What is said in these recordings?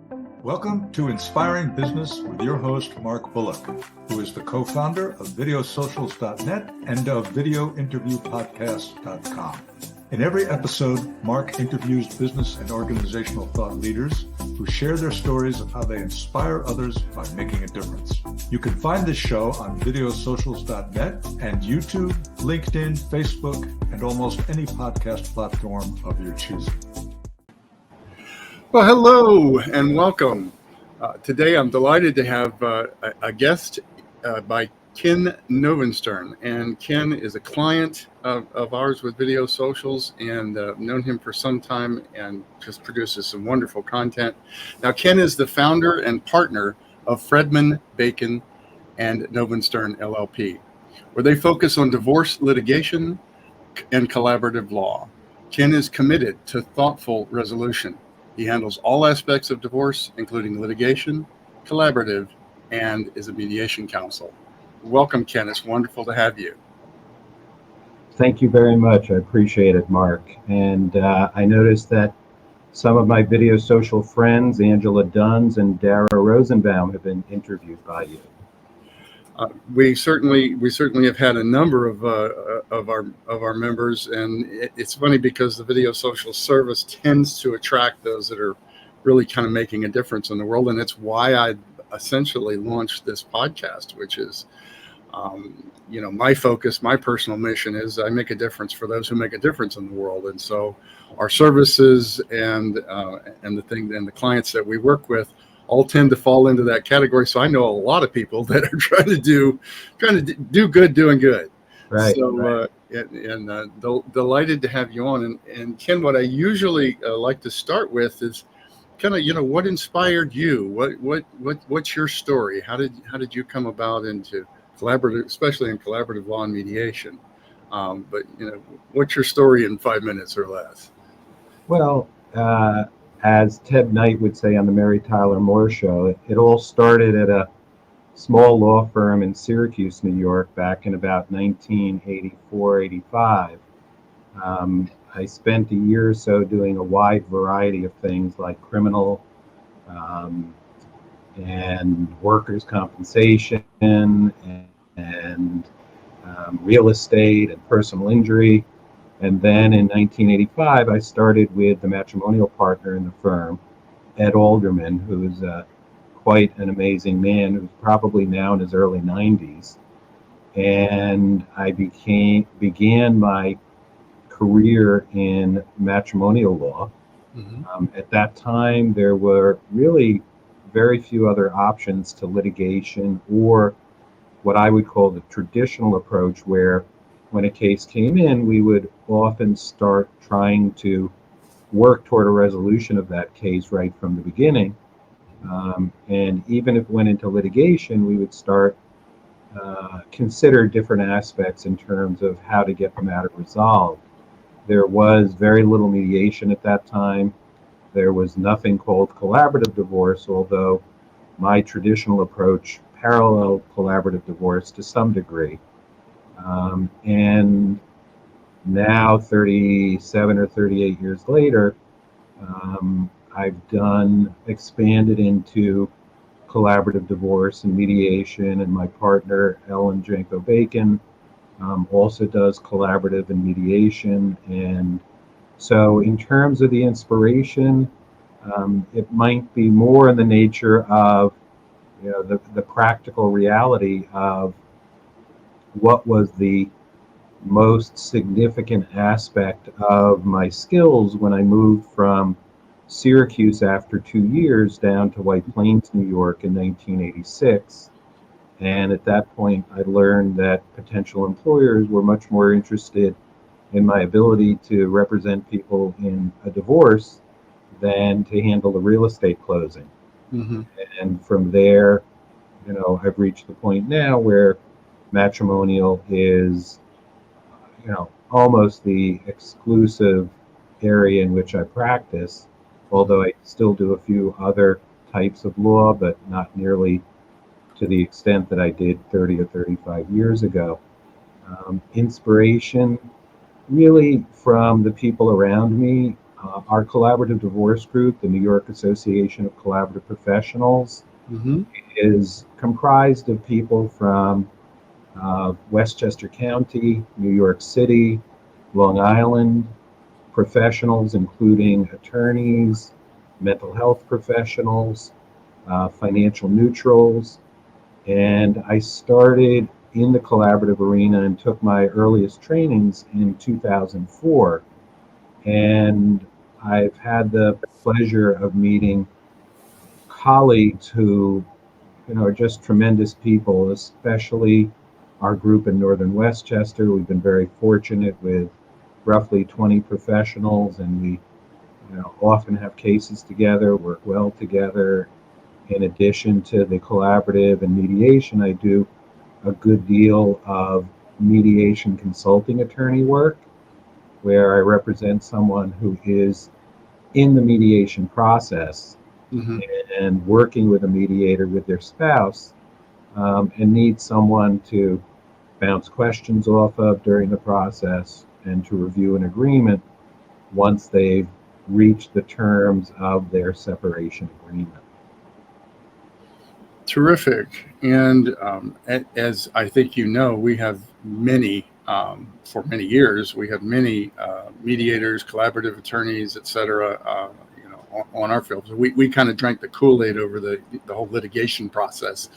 Welcome to Inspiring Business with your host, Mark Bullock, who is the co-founder of videosocials.net and of videointerviewpodcast.com. In every episode, Mark interviews business and organizational thought leaders who share their stories of how they inspire others by making a difference. You can find this show on videosocials.net and YouTube, LinkedIn, Facebook, and almost any podcast platform of your choosing. Well, hello and welcome. Today I'm delighted to have a guest by Ken Novenstern. And Ken is a client of ours with Video Socials, and known him for some time and just produces some wonderful content. Now, Ken is the founder and partner of Fredman, Baken, and Novenstern LLP, where they focus on divorce litigation and collaborative law. Ken is committed to thoughtful resolution. He handles all aspects of divorce, including litigation, collaborative, and is a mediation counsel. Welcome, Ken. It's wonderful to have you. Thank you very much. I appreciate it, Mark. And I noticed that some of my Video Social friends, Angela Duns and Dara Rosenbaum, have been interviewed by you. We certainly have had a number of our members, and it's funny because the Video Social service tends to attract those that are really kind of making a difference in the world, and it's why I essentially launched this podcast, which is, my focus, my personal mission is I make a difference for those who make a difference in the world, and so our services and the clients that we work with all tend to fall into that category. So I know a lot of people that are trying to do good, doing good. Right. So, right. Delighted to have you on. And Ken, what I usually like to start with is kind of, what inspired you? What's your story? How did you come about into collaborative, especially in collaborative law and mediation? But what's your story in 5 minutes or less? Well, as Ted Knight would say on the Mary Tyler Moore Show, it all started at a small law firm in Syracuse, New York, back in about 1984-85. I spent a year or so doing a wide variety of things like criminal and workers' compensation and real estate and personal injury. And then in 1985, I started with the matrimonial partner in the firm, Ed Alderman, who is quite an amazing man, who's probably now in his early 90s. And I began my career in matrimonial law. Mm-hmm. At that time, there were really very few other options to litigation, or what I would call the traditional approach, where when a case came in, we would often start trying to work toward a resolution of that case right from the beginning. And even if it went into litigation, we would start consider different aspects in terms of how to get the matter resolved. There was very little mediation at that time. There was nothing called collaborative divorce, although my traditional approach paralleled collaborative divorce to some degree. And now, 37 or 38 years later, I've expanded into collaborative divorce and mediation, and my partner, Ellen Janko Baken, also does collaborative and mediation. And so in terms of the inspiration, it might be more in the nature of the practical reality of what was the most significant aspect of my skills when I moved from Syracuse after 2 years down to White Plains, New York in 1986. And at that point, I learned that potential employers were much more interested in my ability to represent people in a divorce than to handle the real estate closing. Mm-hmm. And from there, I've reached the point now where matrimonial is, almost the exclusive area in which I practice, although I still do a few other types of law, but not nearly to the extent that I did 30 or 35 years ago. Inspiration, really from the people around me. Our collaborative divorce group, the New York Association of Collaborative Professionals, Mm-hmm. is comprised of people from Westchester County, New York City, Long Island, professionals including attorneys, mental health professionals, financial neutrals. And I started in the collaborative arena and took my earliest trainings in 2004. And I've had the pleasure of meeting colleagues who, are just tremendous people, especially our group in Northern Westchester. We've been very fortunate with roughly 20 professionals, and we, often have cases together, work well together. In addition to the collaborative and mediation, I do a good deal of mediation consulting attorney work where I represent someone who is in the mediation process Mm-hmm. and working with a mediator with their spouse, and needs someone to bounce questions off of during the process and to review an agreement once they've reached the terms of their separation agreement. Terrific. And as I think we have many, for many years, we have many mediators, collaborative attorneys, et cetera, on our field. So we kind of drank the Kool-Aid over the whole litigation process.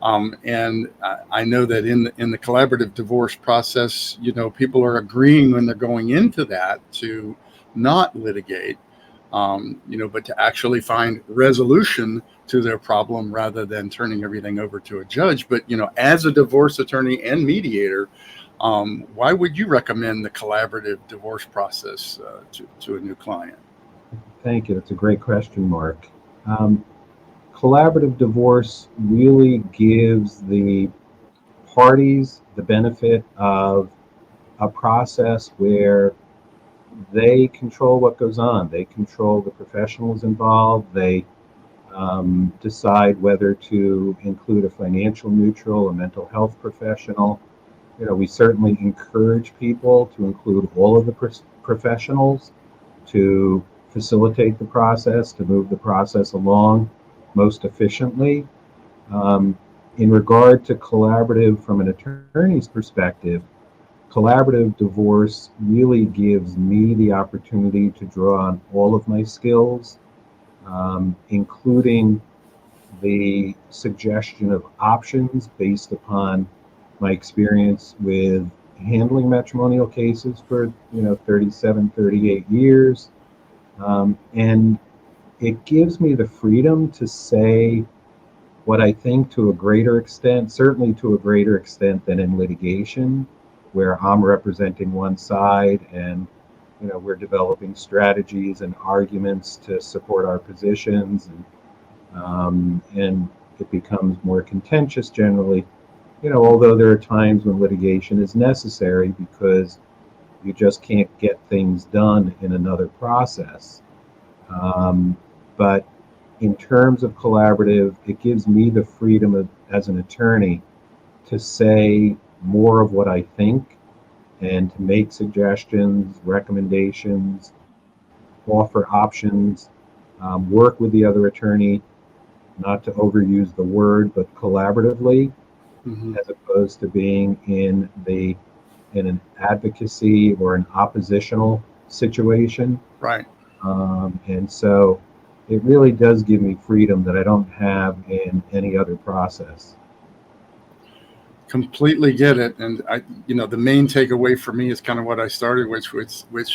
And I know that in the collaborative divorce process, people are agreeing when they're going into that to not litigate, but to actually find resolution to their problem rather than turning everything over to a judge. But, as a divorce attorney and mediator, why would you recommend the collaborative divorce process to a new client? Thank you. That's a great question, Mark. Collaborative divorce really gives the parties the benefit of a process where they control what goes on. They control the professionals involved. They decide whether to include a financial neutral, a mental health professional. We certainly encourage people to include all of the professionals to facilitate the process, to move the process along most efficiently. In regard to collaborative from an attorney's perspective, collaborative divorce really gives me the opportunity to draw on all of my skills, including the suggestion of options based upon my experience with handling matrimonial cases for 37, 38 years. And it gives me the freedom to say what I think to a greater extent, certainly to a greater extent than in litigation, where I'm representing one side and we're developing strategies and arguments to support our positions, and it becomes more contentious generally. Although there are times when litigation is necessary because you just can't get things done in another process. But in terms of collaborative, it gives me the freedom as an attorney to say more of what I think and to make suggestions, recommendations, offer options, work with the other attorney, not to overuse the word, but collaboratively, Mm-hmm. as opposed to being in an advocacy or an oppositional situation. Right. And so it really does give me freedom that I don't have in any other process. Completely get it. And the main takeaway for me is kind of what I started, which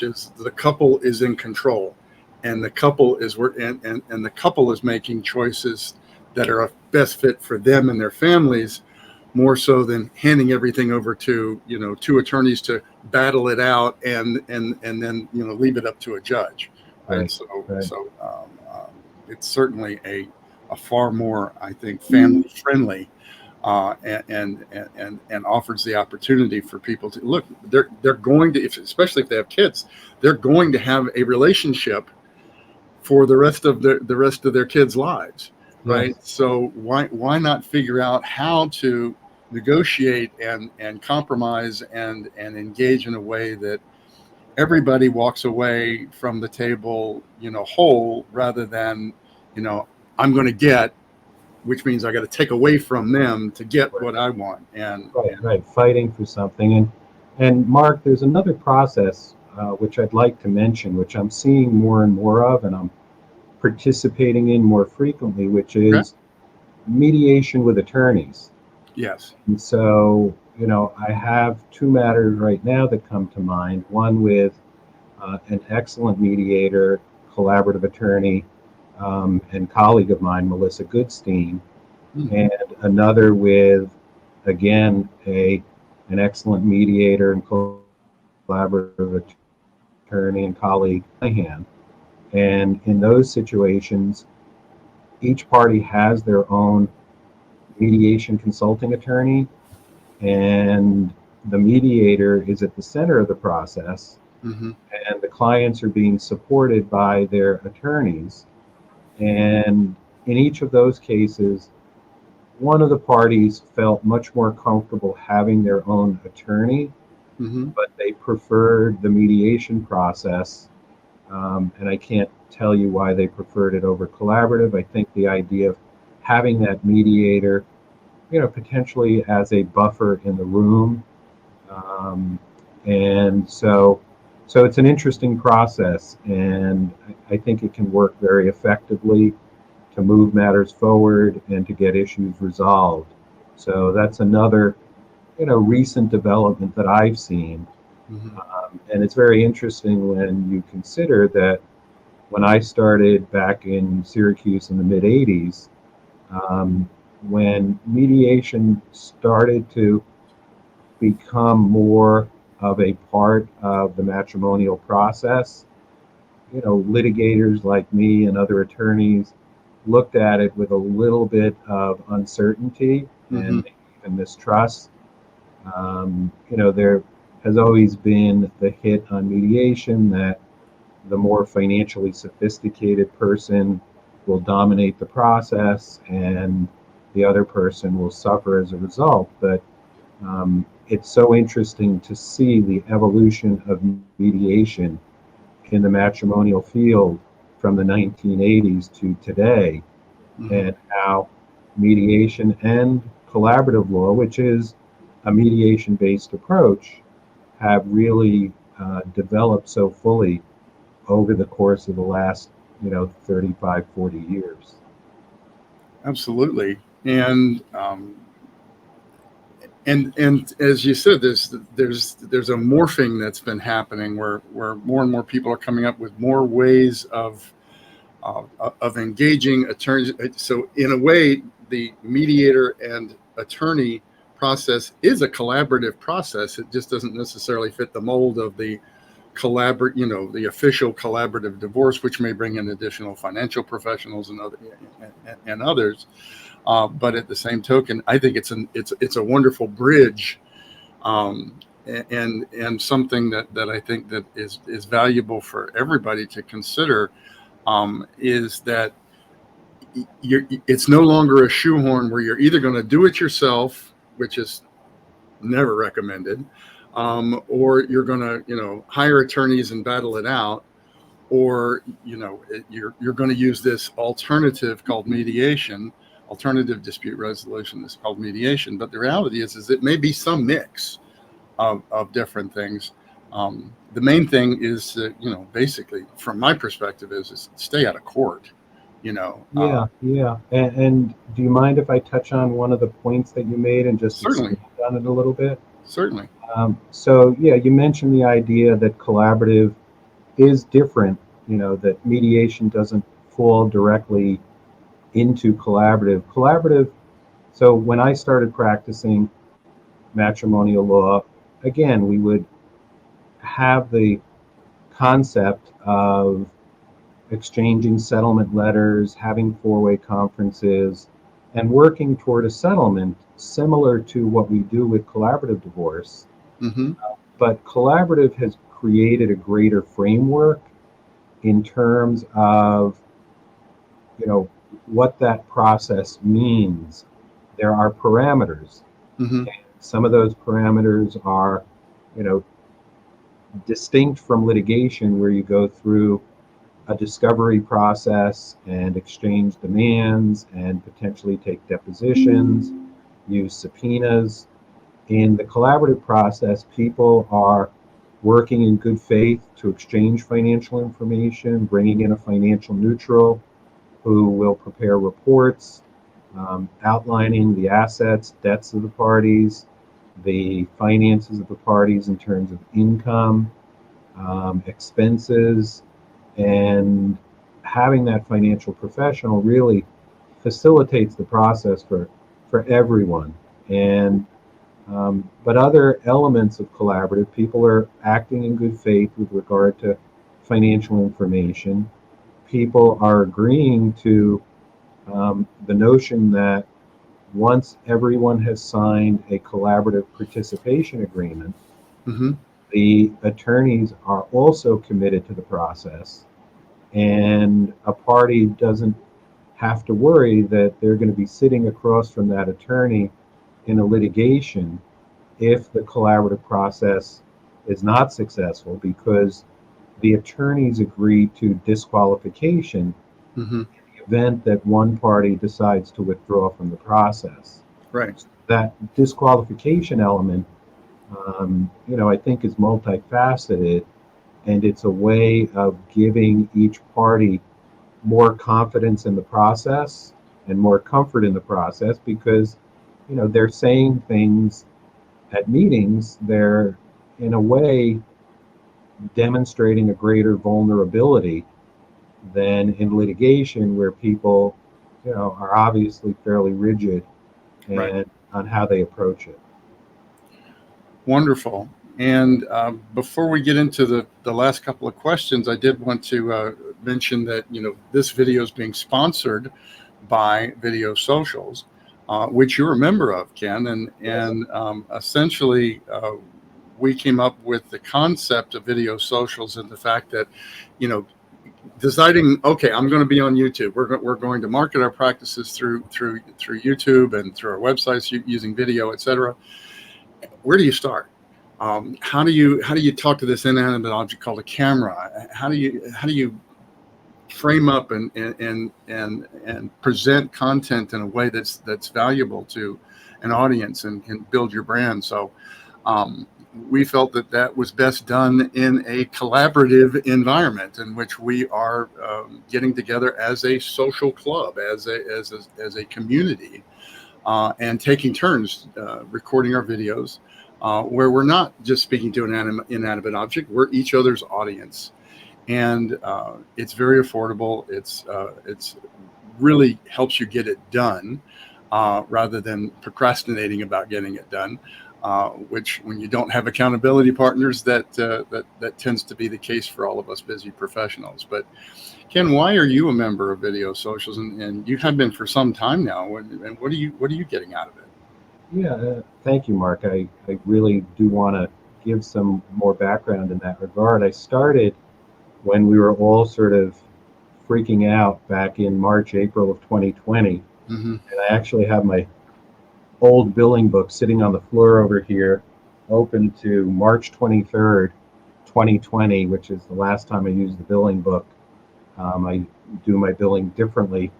is the couple is in control, and the couple is and the couple is making choices that are a best fit for them and their families, more so than handing everything over to two attorneys to battle it out and then leave it up to a judge. Right. So it's certainly a far more, I think, family friendly. And offers the opportunity for people to look. They're going to, especially if they have kids, they're going to have a relationship for the rest of their kids' lives, right? Yes. So why not figure out how to negotiate and compromise and engage in a way that everybody walks away from the table, whole, rather than, I'm going to get, which means I got to take away from them to get what I want. And right, fighting for something. And Mark, there's another process which I'd like to mention, which I'm seeing more and more of, and I'm participating in more frequently, which is mediation with attorneys. Yes. And so, I have two matters right now that come to mind. One with an excellent mediator, collaborative attorney, and colleague of mine, Melissa Goodstein, and another with, again, an excellent mediator and collaborative attorney and colleague, Mahan. And in those situations, each party has their own mediation consulting attorney, and the mediator is at the center of the process, and the clients are being supported by their attorneys. And in each of those cases, one of the parties felt much more comfortable having their own attorney, but they preferred the mediation process. And I can't tell you why they preferred it over collaborative. I think the idea of having that mediator, potentially as a buffer in the room. And so it's an interesting process, and I think it can work very effectively to move matters forward and to get issues resolved. So that's another, recent development that I've seen. And it's very interesting when you consider that when I started back in Syracuse in the mid 80s, when mediation started to become more of a part of the matrimonial process, litigators like me and other attorneys looked at it with a little bit of uncertainty and even mistrust. There has always been the hit on mediation that the more financially sophisticated person will dominate the process and the other person will suffer as a result. But it's so interesting to see the evolution of mediation in the matrimonial field from the 1980s to today, and how mediation and collaborative law, which is a mediation-based approach, have really developed so fully over the course of the last 35, 40 years. Absolutely. And as you said, there's a morphing that's been happening where more and more people are coming up with more ways of engaging attorneys. So in a way, the mediator and attorney process is a collaborative process. It just doesn't necessarily fit the mold of the the official collaborative divorce, which may bring in additional financial professionals and others. But at the same token, I think it's a wonderful bridge, and something that I think that is valuable for everybody to consider, is that it's no longer a shoehorn where you're either going to do it yourself, which is never recommended, or you're going to hire attorneys and battle it out, or you're going to use this alternative called mediation. Alternative dispute resolution is called mediation, but the reality is it may be some mix of different things. The main thing is that, basically, from my perspective, is stay out of court. Yeah. And do you mind if I touch on one of the points that you made and just Certainly. expand on it a little bit? Certainly. So you mentioned the idea that collaborative is different. That mediation doesn't fall directly into collaborative. So when I started practicing matrimonial law, again, we would have the concept of exchanging settlement letters, having four-way conferences, and working toward a settlement similar to what we do with collaborative divorce. But collaborative has created a greater framework in terms of what that process means. There are parameters. Some of those parameters are distinct from litigation, where you go through a discovery process and exchange demands and potentially take depositions, use subpoenas. In the collaborative process, people are working in good faith to exchange financial information, bringing in a financial neutral who will prepare reports outlining the assets, debts of the parties, the finances of the parties in terms of income, expenses, and having that financial professional really facilitates the process for everyone. And but other elements of collaborative, people are acting in good faith with regard to financial information. People are agreeing to the notion that once everyone has signed a collaborative participation agreement, Mm-hmm. the attorneys are also committed to the process, and a party doesn't have to worry that they're going to be sitting across from that attorney in a litigation if the collaborative process is not successful, because the attorneys agree to disqualification Mm-hmm. in the event that one party decides to withdraw from the process. Right. That disqualification element, I think is multifaceted, and it's a way of giving each party more confidence in the process and more comfort in the process, because they're saying things at meetings, they're in a way demonstrating a greater vulnerability than in litigation, where people are obviously fairly rigid and Right. on how they approach it. Wonderful. And before we get into the last couple of questions, I did want to mention that this video is being sponsored by Video Socials, which you're a member of, Ken, and essentially we came up with the concept of Video Socials and the fact that deciding, okay, I'm going to be on YouTube. We're going to market our practices through YouTube and through our websites using video, etc. Where do you start? How do you talk to this inanimate object called a camera? How do you frame up and present content in a way that's valuable to an audience and can build your brand? So we felt that was best done in a collaborative environment in which we are getting together as a social club, as a community, and taking turns recording our videos, where we're not just speaking to an inanimate object, we're each other's audience. And it's very affordable. It's really helps you get it done rather than procrastinating about getting it done, which when you don't have accountability partners, that tends to be the case for all of us busy professionals. But Ken, why are you a member of Video Socials? And you have been for some time now. And what are you getting out of it? Yeah, thank you, Mark. I really do want to give some more background in that regard. I started when we were all sort of freaking out back in March, April of 2020. Mm-hmm. And I actually have my old billing book sitting on the floor over here, open to March 23rd, 2020, which is the last time I used the billing book. I do my billing differently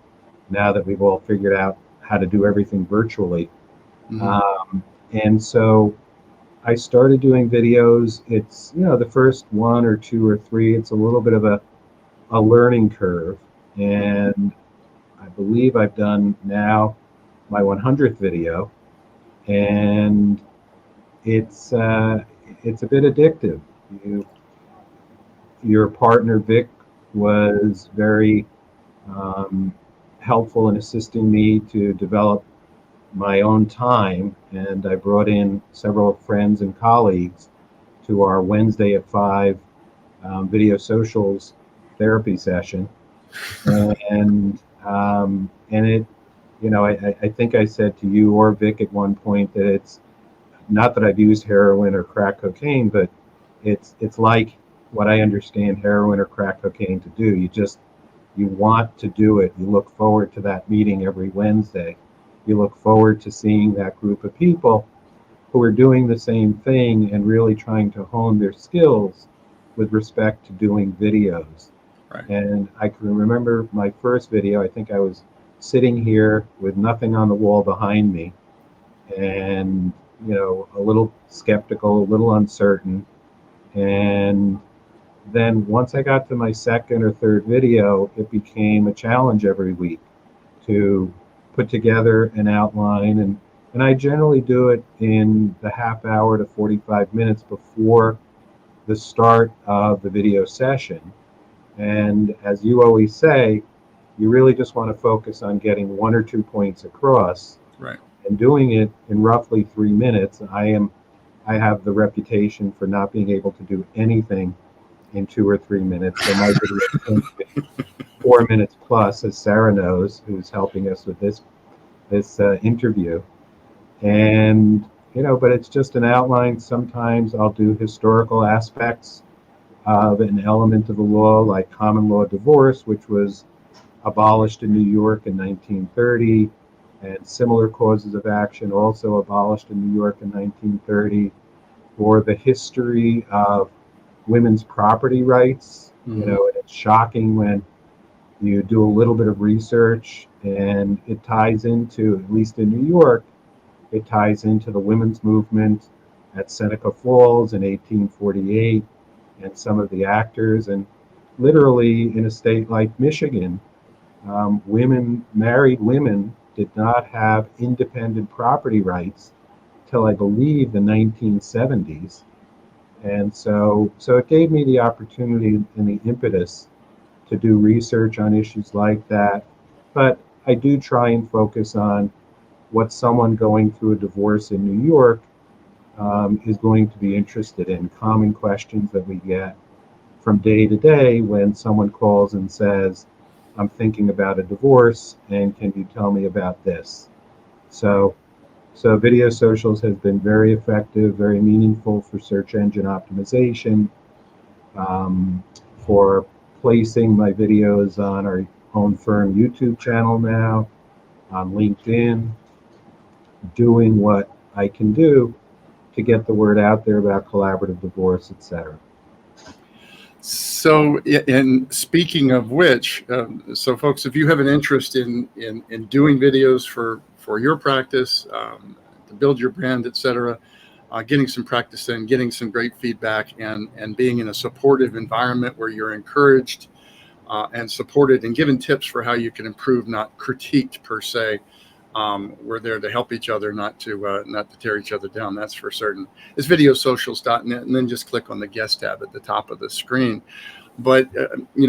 now that we've all figured out how to do everything virtually. Mm-hmm. And so I started doing videos. It's, the first one or two or three, it's a little bit of a learning curve. And I believe I've done now my 100th video, and it's a bit addictive. Your partner, Vic, was very helpful in assisting me to develop my own time, and I brought in several friends and colleagues to our Wednesday at 5 Video Socials therapy session, and it, I think I said to you or Vic at one point that it's not that I've used heroin or crack cocaine, but it's like what I understand heroin or crack cocaine to do. You want to do it. You look forward to that meeting every Wednesday. You look forward to seeing that group of people, who are doing the same thing and really trying to hone their skills with respect to doing videos. Right. And I can remember my first video. I think I was sitting here with nothing on the wall behind me, and a little skeptical, a little uncertain. And then once I got to my second or third video, it became a challenge every week to put together an outline, and I generally do it in the half hour to 45 minutes before the start of the video session. And as you always say, you really just want to focus on getting 1 or 2 points across. Right. And doing it in roughly 3 minutes. I have the reputation for not being able to do anything in 2 or 3 minutes. So my video tends to be 4 minutes plus, as Sarah knows, who's helping us with this interview. And but it's just an outline. Sometimes I'll do historical aspects of an element of the law, like common law divorce, which was abolished in New York in 1930, and similar causes of action also abolished in New York in 1930, or the history of women's property rights. Mm-hmm. And it's shocking when you do a little bit of research and it ties into, at least in New York, it ties into the women's movement at Seneca Falls in 1848 and some of the actors. And literally in a state like Michigan, married women did not have independent property rights till I believe the 1970s. And so it gave me the opportunity and the impetus to do research on issues like that. But I do try and focus on what someone going through a divorce in New York is going to be interested in, common questions that we get from day to day when someone calls and says, I'm thinking about a divorce, and can you tell me about this? So Video Socials has been very effective, very meaningful for search engine optimization, for placing my videos on our own firm YouTube channel now, on LinkedIn, doing what I can do to get the word out there about collaborative divorce, etc. So, and speaking of which, so folks, if you have an interest in doing videos for your practice, to build your brand, etc., getting some practice in, getting some great feedback, and being in a supportive environment where you're encouraged and supported and given tips for how you can improve, not critiqued per se. We're there to help each other, not to tear each other down. That's for certain. It's videosocials.net, and then just click on the guest tab at the top of the screen. But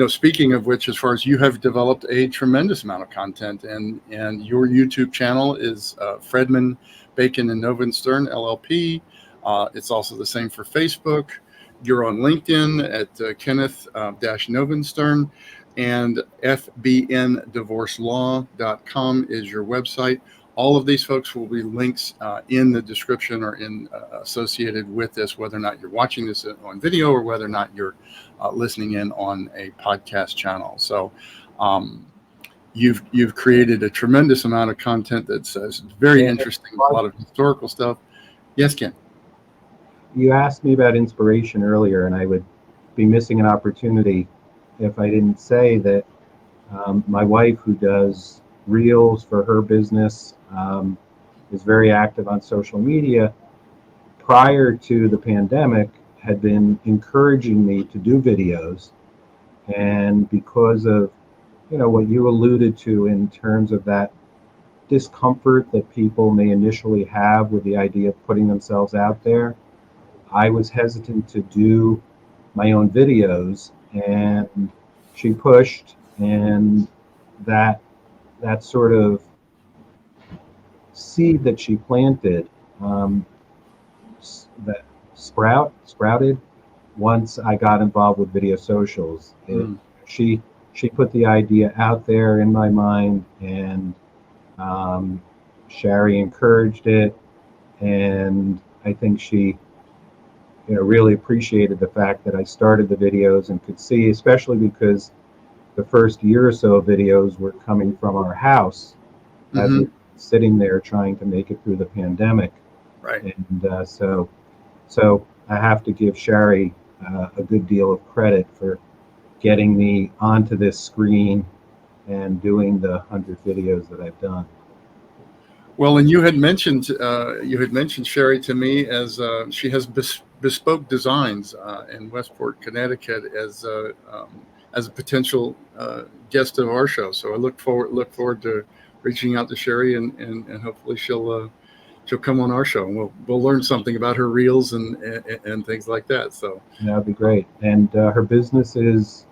speaking of which, as far as you have developed a tremendous amount of content, and your YouTube channel is Fredman, Baken, and Novenstern LLP. It's also the same for Facebook. You're on LinkedIn at Kenneth-Novenstern. And fbndivorcelaw.com is your website. All of these folks will be links in the description or associated with this, whether or not you're watching this on video or whether or not you're listening in on a podcast channel. So you've created a tremendous amount of content that's very interesting, a lot of historical stuff. Yes, Ken? You asked me about inspiration earlier, and I would be missing an opportunity if I didn't say that my wife, who does reels for her business, is very active on social media, prior to the pandemic, had been encouraging me to do videos. And because of, what you alluded to in terms of that discomfort that people may initially have with the idea of putting themselves out there, I was hesitant to do my own videos, and she pushed, and that sort of seed that she planted that sprouted once I got involved with Video Socials. She put the idea out there in my mind, and Shari encouraged it, and I think she really appreciated the fact that I started the videos and could see, especially because the first year or so of videos were coming from our house as we were sitting there trying to make it through the pandemic. Right. And so I have to give Sherry a good deal of credit for getting me onto this screen and doing the 100 videos that I've done. Well, and you had mentioned Sherry to me as she has bespoke designs in Westport, Connecticut, as a potential guest of our show. So I look forward to reaching out to Sherry, and hopefully she'll come on our show, and we'll learn something about her reels and things like that. So That'd be great. And her business is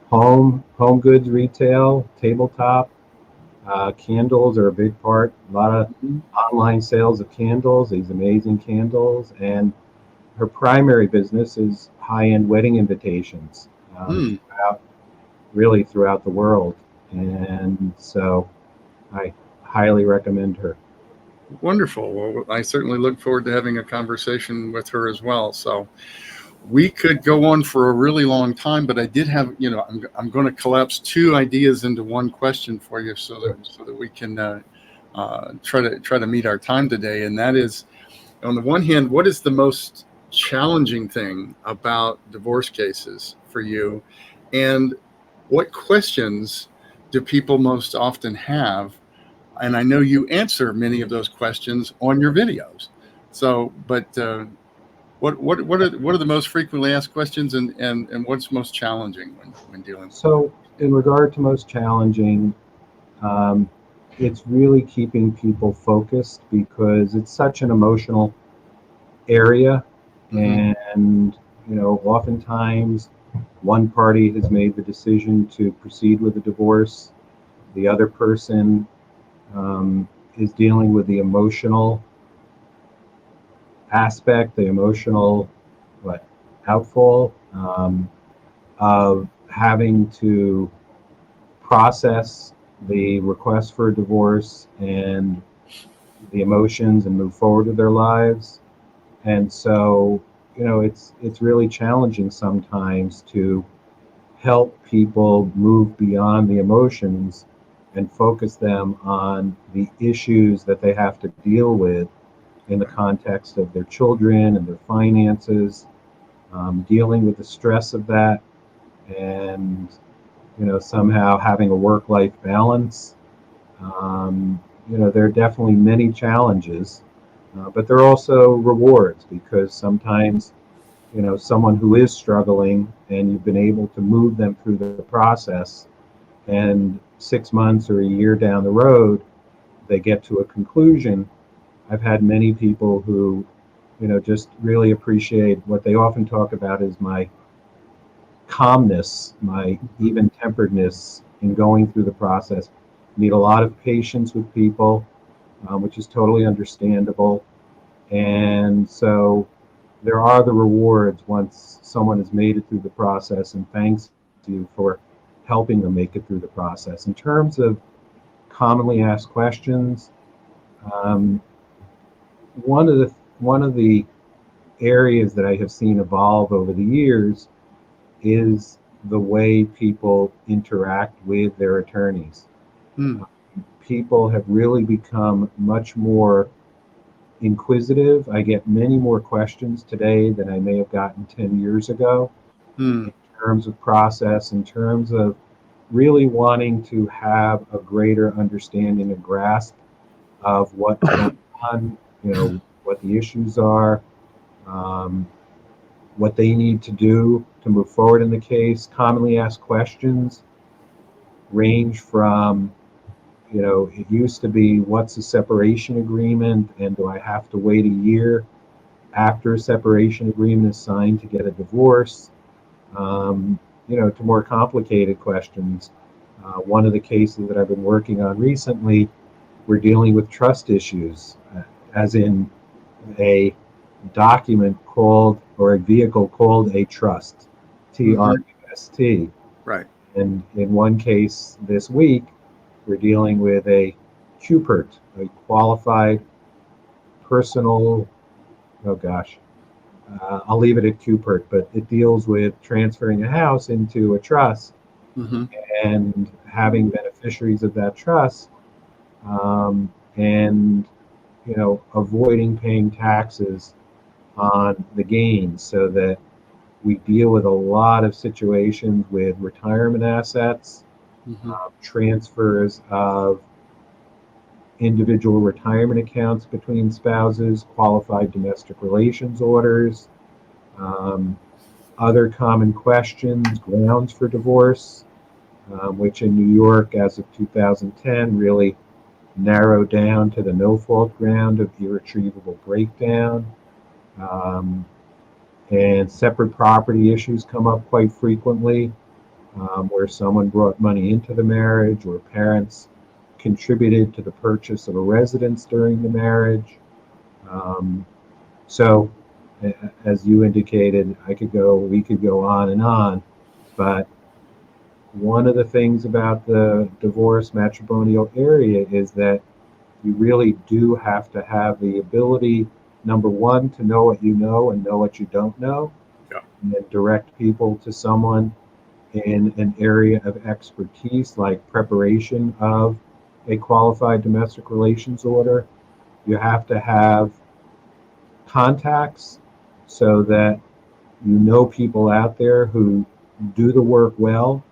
home goods retail, tabletop. Candles are a big part. A lot of online sales of candles, these amazing candles. And her primary business is high-end wedding invitations throughout the world. And so I highly recommend her. Wonderful. Well, I certainly look forward to having a conversation with her as well. So we could go on for a really long time, but I did have, I'm going to collapse two ideas into one question for you, so that we can try to meet our time today. And that is, on the one hand, what is the most challenging thing about divorce cases for you, and what questions do people most often have? And I know you answer many of those questions on your videos. So, but what are the most frequently asked questions, and what's most challenging when dealing with? So in regard to most challenging, it's really keeping people focused, because it's such an emotional area. And oftentimes one party has made the decision to proceed with a divorce. The other person is dealing with the emotional aspect, the emotional outfall of having to process the request for a divorce and the emotions and move forward with their lives. And so, it's really challenging sometimes to help people move beyond the emotions and focus them on the issues that they have to deal with in the context of their children and their finances, dealing with the stress of that, and somehow having a work-life balance. There are definitely many challenges, but there are also rewards, because sometimes someone who is struggling and you've been able to move them through the process, and 6 months or a year down the road they get to a conclusion. I've had many people who just really appreciate what they often talk about is my calmness, my even-temperedness in going through the process. Need a lot of patience with people, which is totally understandable. And so there are the rewards once someone has made it through the process and thanks you for helping them make it through the process. In terms of commonly asked questions, one of the areas that I have seen evolve over the years is the way people interact with their attorneys. People have really become much more inquisitive. I get many more questions today than I may have gotten 10 years ago, in terms of process, in terms of really wanting to have a greater understanding and grasp of what's going on, what the issues are, what they need to do to move forward in the case. Commonly asked questions range from, it used to be, what's a separation agreement, and do I have to wait a year after a separation agreement is signed to get a divorce, to more complicated questions. One of the cases that I've been working on recently, we're dealing with trust issues, as in a document called, or a vehicle called, a trust, TRUST. Right. And in one case this week, we're dealing with a QPERT, a qualified personal, I'll leave it at QPERT, but it deals with transferring a house into a trust and having beneficiaries of that trust. And avoiding paying taxes on the gains, so that we deal with a lot of situations with retirement assets, Mhm. transfers of individual retirement accounts between spouses, qualified domestic relations orders, um, other common questions, grounds for divorce, which in New York, as of 2010, really narrowed down to the no-fault ground of irretrievable breakdown. Um, and separate property issues come up quite frequently, where someone brought money into the marriage or parents contributed to the purchase of a residence during the marriage. Um, so, as you indicated, we could go on, but one of the things about the divorce matrimonial area is that you really do have to have the ability, number one, to know what you know and know what you don't know, Yeah. and then direct people to someone in an area of expertise like preparation of a qualified domestic relations order. You have to have contacts so that you know people out there who do the work well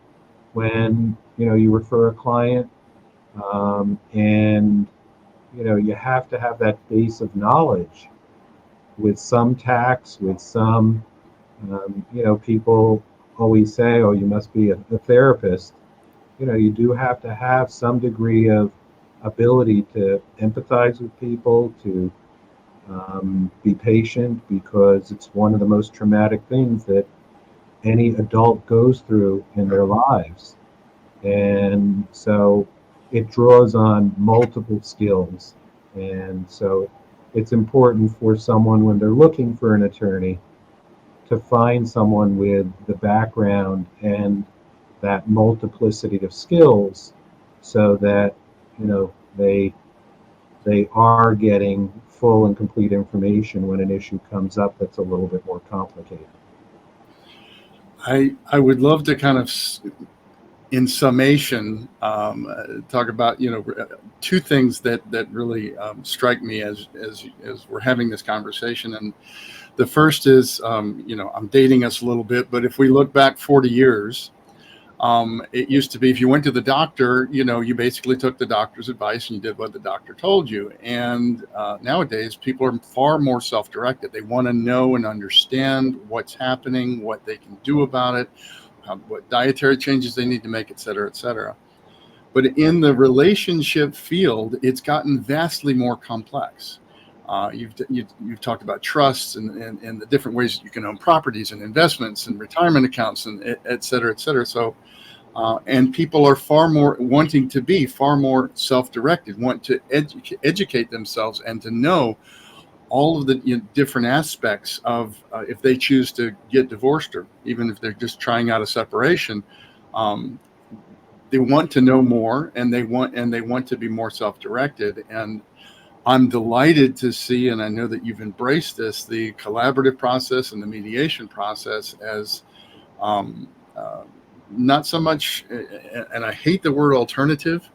when you refer a client, and you have to have that base of knowledge with some tax, with some people always say, oh, you must be a therapist. You do have to have some degree of ability to empathize with people, to be patient, because it's one of the most traumatic things that any adult goes through in their lives. And so it draws on multiple skills. And so it's important for someone, when they're looking for an attorney, to find someone with the background and that multiplicity of skills, so that they are getting full and complete information when an issue comes up that's a little bit more complicated. I would love to kind of, in summation, talk about two things that really strike me as we're having this conversation. And the first is, I'm dating us a little bit, but if we look back 40 years, it used to be, if you went to the doctor, you basically took the doctor's advice and you did what the doctor told you. And nowadays, people are far more self-directed. They want to know and understand what's happening, what they can do about it, what dietary changes they need to make, et cetera, et cetera. But in the relationship field, it's gotten vastly more complex. You've talked about trusts and the different ways that you can own properties and investments and retirement accounts and et cetera, et cetera. So, and people are wanting to be far more self-directed, want to educate themselves and to know all of the different aspects of if they choose to get divorced, or even if they're just trying out a separation. They want to know more, and they want to be more self-directed. And I'm delighted to see, and I know that you've embraced this, the collaborative process and the mediation process as not so much, and I hate the word alternative,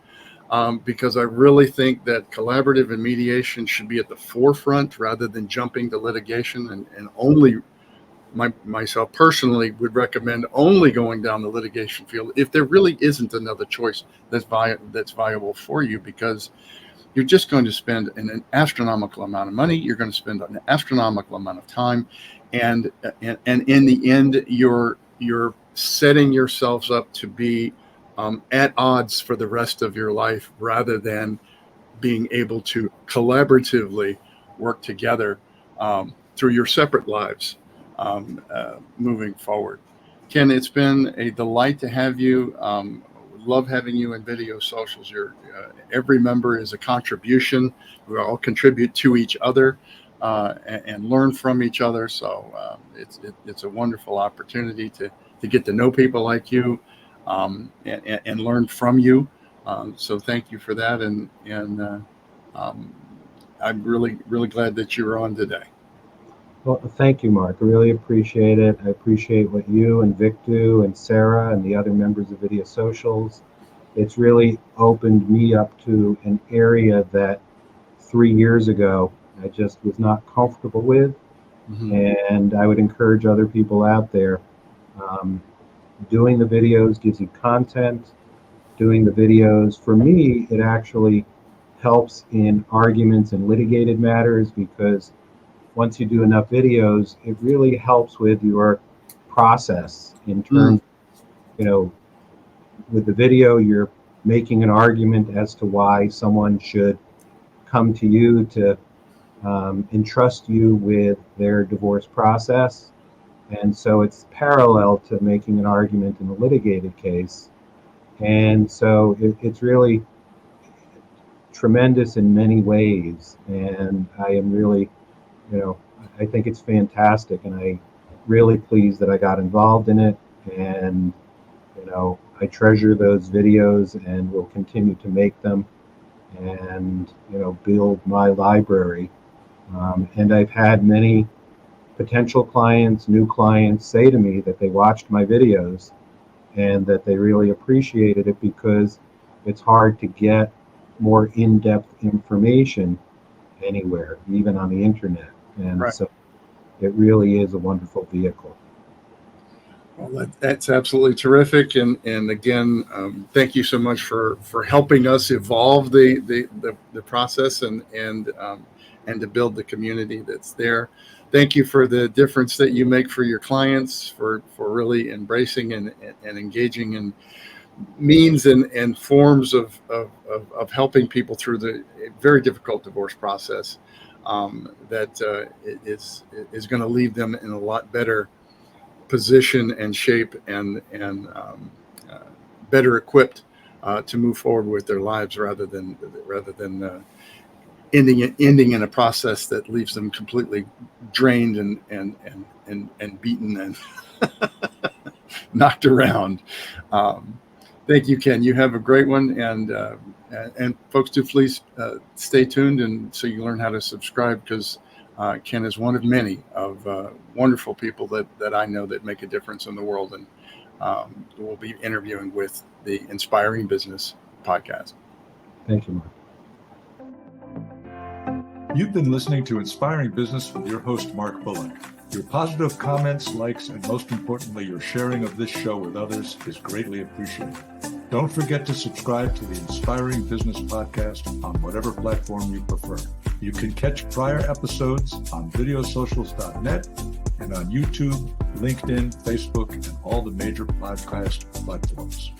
because I really think that collaborative and mediation should be at the forefront rather than jumping to litigation. And only myself personally would recommend only going down the litigation field if there really isn't another choice that's viable for you, because you're just going to spend an astronomical amount of money. You're going to spend an astronomical amount of time, and in the end, you're setting yourselves up to be at odds for the rest of your life, rather than being able to collaboratively work together through your separate lives moving forward. Ken, it's been a delight to have you. Love having you in Video Socials. Every member is a contribution. We all contribute to each other and learn from each other. So it's a wonderful opportunity to get to know people like you and learn from you. So thank you for that. And I'm really, really glad that you were on today. Well, thank you, Mark. I really appreciate it. I appreciate what you and Vic do, and Sarah and the other members of Video Socials. It's really opened me up to an area that 3 years ago, I just was not comfortable with. And I would encourage other people out there. Doing the videos gives you content. Doing the videos, for me, it actually helps in arguments and litigated matters, because once you do enough videos, it really helps with your process in terms, with the video, you're making an argument as to why someone should come to you to entrust you with their divorce process. And so it's parallel to making an argument in a litigated case. And so it's really tremendous in many ways. And I am really, I think it's fantastic. And I'm really pleased that I got involved in it. And, I treasure those videos and will continue to make them and, build my library. And I've had many potential clients, new clients, say to me that they watched my videos and that they really appreciated it, because it's hard to get more in-depth information anywhere, even on the internet. And Right. So it really is a wonderful vehicle. Well, that's absolutely terrific, and again, thank you so much for helping us evolve the process and to build the community that's there. Thank you for the difference that you make for your clients, for really embracing and engaging in means and forms of helping people through the very difficult divorce process that is going to leave them in a lot better position and shape and better equipped to move forward with their lives rather than ending in a process that leaves them completely drained and beaten and knocked around. Thank you, Ken. You have a great one, and folks, do please stay tuned and so you learn how to subscribe, because Ken is one of many of wonderful people that I know that make a difference in the world, and we'll be interviewing with the Inspiring Business podcast. Thank you, Mark. You've been listening to Inspiring Business with your host, Mark Bullock. Your positive comments, likes, and most importantly, your sharing of this show with others is greatly appreciated. Don't forget to subscribe to the Inspiring Business podcast on whatever platform you prefer. You can catch prior episodes on videosocials.net and on YouTube, LinkedIn, Facebook, and all the major podcast platforms.